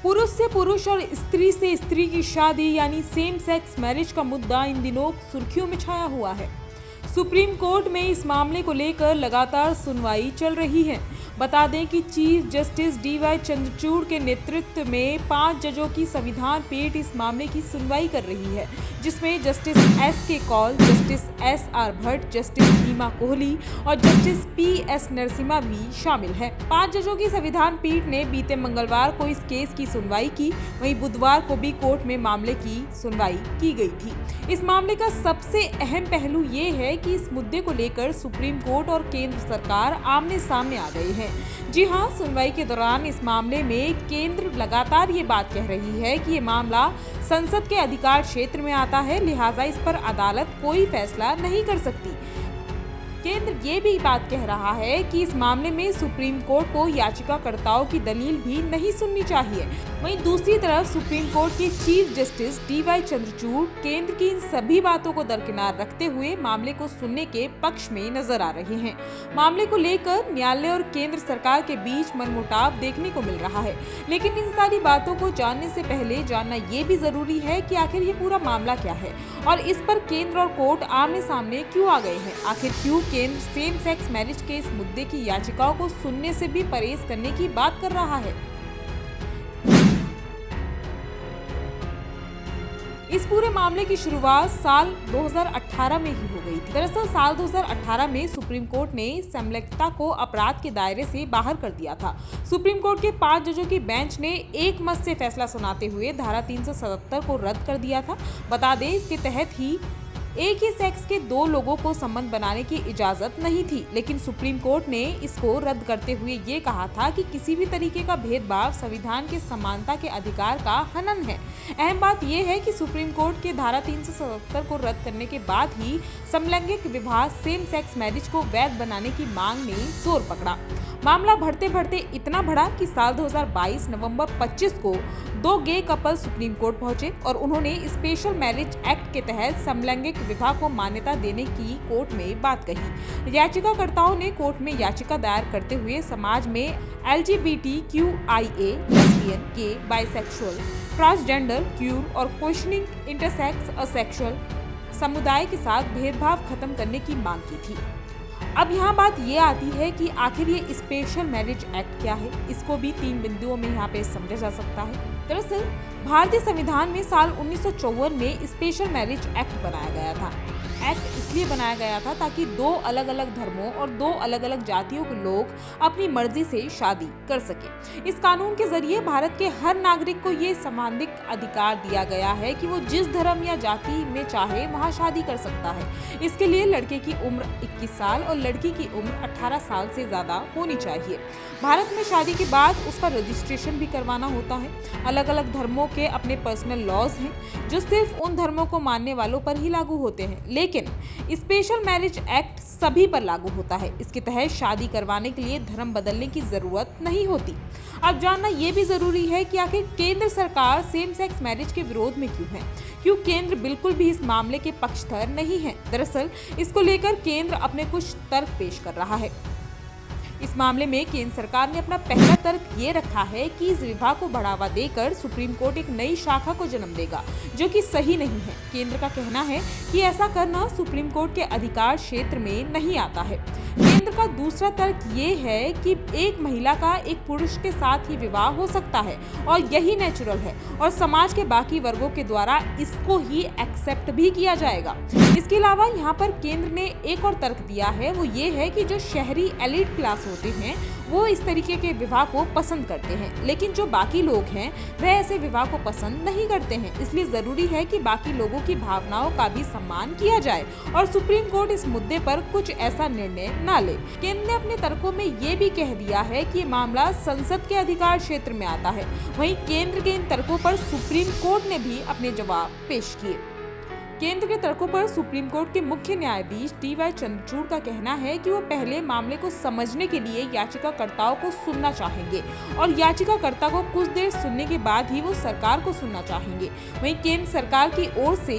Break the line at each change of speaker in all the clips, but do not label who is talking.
पुरुष से पुरुष और स्त्री से स्त्री की शादी यानी सेम सेक्स मैरिज का मुद्दा इन दिनों सुर्खियों में छाया हुआ है। सुप्रीम कोर्ट में इस मामले को लेकर लगातार सुनवाई चल रही है। बता दें कि चीफ जस्टिस डीवाई चंद्रचूड़ के नेतृत्व में 5 जजों की संविधान पीठ इस मामले की सुनवाई कर रही है, जिसमें justice S K. Kaul, justice S R. Bhat, justice Hima Kohli और जस्टिस पी.एस. नरसिम्हा भी शामिल है। 5 जजों की संविधान पीठ ने बीते मंगलवार को इस केस की सुनवाई की। वहीं बुधवार को भी कोर्ट में मामले की सुनवाई की गई थी। इस मामले का सबसे अहम पहलू ये है कि इस मुद्दे को लेकर सुप्रीम कोर्ट और केंद्र सरकार आमने सामने आ गए हैं। जी हां, सुनवाई के दौरान इस मामले में केंद्र लगातार ये बात कह रही है कि ये मामला संसद के अधिकार क्षेत्र में आता है, लिहाजा इस पर अदालत कोई फैसला नहीं कर सकती। केंद्र ये भी बात कह रहा है कि इस मामले में सुप्रीम कोर्ट को याचिकाकर्ताओं की दलील भी नहीं सुननी चाहिए। वहीं दूसरी तरफ सुप्रीम कोर्ट के चीफ जस्टिस डीवाई चंद्रचूड़ केंद्र की इन सभी बातों को दरकिनार रखते हुए मामले को सुनने के पक्ष में नजर आ रहे हैं। मामले को लेकर न्यायालय और केंद्र सरकार के बीच मनमुटाव देखने को मिल रहा है, लेकिन इन सारी बातों को जानने से पहले जानना ये भी जरूरी है कि आखिर ये पूरा मामला क्या है और इस पर केंद्र और कोर्ट आमने सामने क्यों आ गए हैं। आखिर क्यों केंद्र सेम सेक्स मैरिज के इस मुद्दे की याचिकाओं को सुनने से भी परहेज करने की बात कर रहा है। इस पूरे मामले की शुरुआत साल 2018 में ही हो गई थी। दरअसल साल 2018 में सुप्रीम कोर्ट ने समलैंगिकता को अपराध के दायरे से बाहर कर दिया था। सुप्रीम कोर्ट के 5 जजों की बेंच ने एक मत से फैसला सुनाते हुए धारा 377 को रद्द कर दिया था। बता दें, इसके तहत ही एक ही सेक्स के 2 लोगों को संबंध बनाने की इजाजत नहीं थी, लेकिन सुप्रीम कोर्ट ने इसको रद्द करते हुए ये कहा था कि किसी भी तरीके का भेदभाव संविधान के समानता के अधिकार का हनन है। अहम बात यह है कि सुप्रीम कोर्ट के धारा 377 को रद्द करने के बाद ही समलैंगिक विवाह सेम सेक्स मैरिज को वैध बनाने की मांग ने जोर पकड़ा। मामला बढ़ते बढ़ते इतना बढ़ा कि साल 2022 नवंबर 25 को 2 गे कपल सुप्रीम कोर्ट पहुंचे और उन्होंने स्पेशल मैरिज एक्ट के तहत समलैंगिक विवाह को मान्यता देने की कोर्ट में बात कही। याचिकाकर्ताओं ने कोर्ट में याचिका दायर करते हुए समाज में LGBTQIA, लेस्बियन, गे, बाइसेक्सुअल, ट्रांसजेंडर, क्यूर और क्वेश्चनिंग इंटरसेक्स असेक्सुअल समुदाय के साथ भेदभाव खत्म करने की मांग की थी। अब यहाँ बात ये आती है कि आखिर ये स्पेशल मैरिज एक्ट क्या है। इसको भी 3 बिंदुओं में यहाँ पे समझा जा सकता है। दरअसल भारतीय संविधान में साल 1954 में स्पेशल मैरिज एक्ट बनाया गया था। एक्ट इसलिए बनाया गया था ताकि 2 अलग अलग धर्मों और 2 अलग अलग जातियों के लोग अपनी मर्जी से शादी कर सके। इस कानून के जरिए भारत के हर नागरिक को ये संवैधानिक अधिकार दिया गया है कि वो जिस धर्म या जाति में चाहे वहाँ शादी कर सकता है। इसके लिए लड़के की उम्र 21 साल और लड़की की उम्र 18 साल से ज्यादा होनी चाहिए। भारत में शादी के बाद उसका रजिस्ट्रेशन भी करवाना होता है। अलग अलग धर्मों के अपने पर्सनल लॉज हैं जो सिर्फ उन धर्मों को मानने वालों पर ही लागू होते हैं, लेकिन स्पेशल मैरिज एक्ट सभी पर लागू होता है। इसके तहत शादी करवाने के लिए धर्म बदलने की जरूरत नहीं होती। अब जानना यह भी जरूरी है कि आखिर केंद्र सरकार सेम सेक्स मैरिज के विरोध में क्यों है। क्यों केंद्र बिल्कुल भी इस मामले के पक्षधर नहीं है। दरअसल इसको लेकर केंद्र अपने कुछ तर्क पेश कर रहा है। इस मामले में केंद्र सरकार ने अपना पहला तर्क ये रखा है कि इस विवाह को बढ़ावा देकर सुप्रीम कोर्ट एक नई शाखा को जन्म देगा, जो कि सही नहीं है। केंद्र का कहना है कि ऐसा करना सुप्रीम कोर्ट के अधिकार क्षेत्र में नहीं आता है। केंद्र का दूसरा तर्क ये है कि एक महिला का एक पुरुष के साथ ही विवाह हो सकता है और यही नेचुरल है और समाज के बाकी वर्गों के द्वारा इसको ही एक्सेप्ट भी किया जाएगा। इसके अलावा यहाँ पर केंद्र ने एक और तर्क दिया है, वो ये है कि जो शहरी एलिट क्लास होते हैं वो इस तरीके के विवाह को पसंद करते हैं, लेकिन जो बाकी लोग हैं वह ऐसे विवाह को पसंद नहीं करते हैं। इसलिए जरूरी है कि बाकी लोगों की भावनाओं का भी सम्मान किया जाए और सुप्रीम कोर्ट इस मुद्दे पर कुछ ऐसा निर्णय न ले। केंद्र ने अपने तर्कों में ये भी कह दिया है कि ये मामला संसद के अधिकार क्षेत्र में आता है। वहीं केंद्र के इन तर्कों पर सुप्रीम कोर्ट ने भी अपने जवाब पेश किए। केंद्र के तर्कों पर सुप्रीम कोर्ट के मुख्य न्यायाधीश डीवाई चंद्रचूड़ का कहना है कि वो पहले मामले को समझने के लिए याचिकाकर्ताओं को सुनना चाहेंगे और याचिकाकर्ता को कुछ देर सुनने के बाद ही वो सरकार को सुनना चाहेंगे। वहीं केंद्र सरकार की ओर से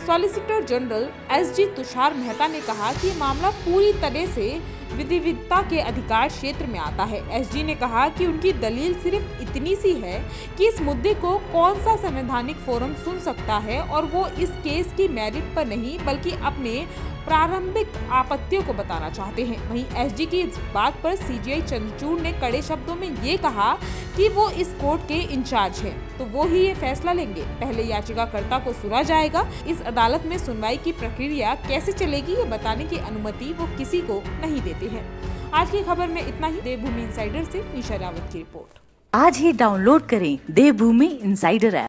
solicitor general SG. Tushar Mehta ने कहा कि ये मामला पूरी तरह से विधिविधता के अधिकार क्षेत्र में आता है। एसजी ने कहा कि उनकी दलील सिर्फ इतनी सी है कि इस मुद्दे को कौन सा संवैधानिक फोरम सुन सकता है और वो इस केस की मेरिट पर नहीं बल्कि अपने प्रारंभिक आपत्तियों को बताना चाहते हैं। वहीं एसजी की इस बात पर सीजीआई चंद्रचूड़ ने कड़े शब्दों में ये कहा कि वो इस कोर्ट के इंचार्ज हैं, तो वो ही ये फैसला लेंगे। पहले याचिकाकर्ता को सुना जाएगा। इस अदालत में सुनवाई की प्रक्रिया कैसे चलेगी ये बताने की अनुमति वो किसी को नहीं देते हैं। आज की खबर में इतना ही। देवभूमि इंसाइडर से निशा रावत की रिपोर्ट।
आज ही डाउनलोड करें देवभूमि इंसाइडर ऐप।